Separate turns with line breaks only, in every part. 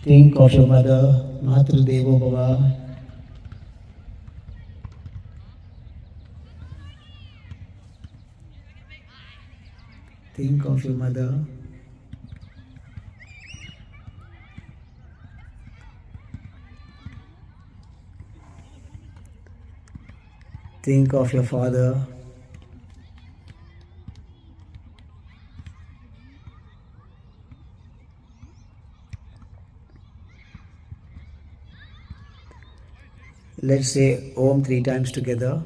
Think of your mother, Matru Devo Bhava. Think of your mother. Think of your father. Let's say Om 3 times together.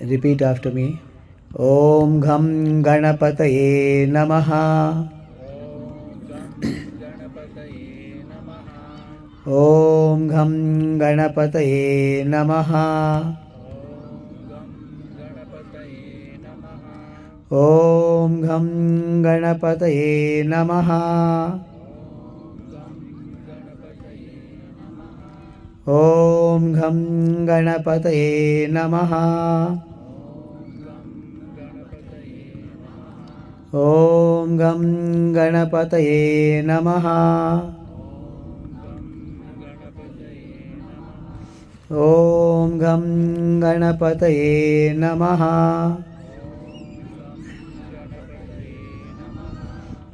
Repeat after me. Om Gham Ganapataye Namaha. Om Gham Ganapataye Namaha. Om Gham Ganapataye Namaha. Om Gham Ganapataye Namaha. Om Gham Ganapataye Namaha. Om Gham Ganapataye Namaha.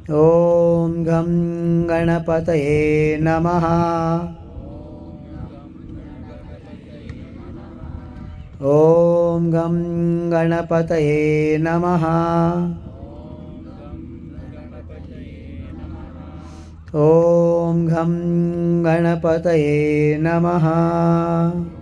Om Gham Ganapataye Namaha. Om Gham Ganapataye Namaha. Om Gham Ganapataye Namaha.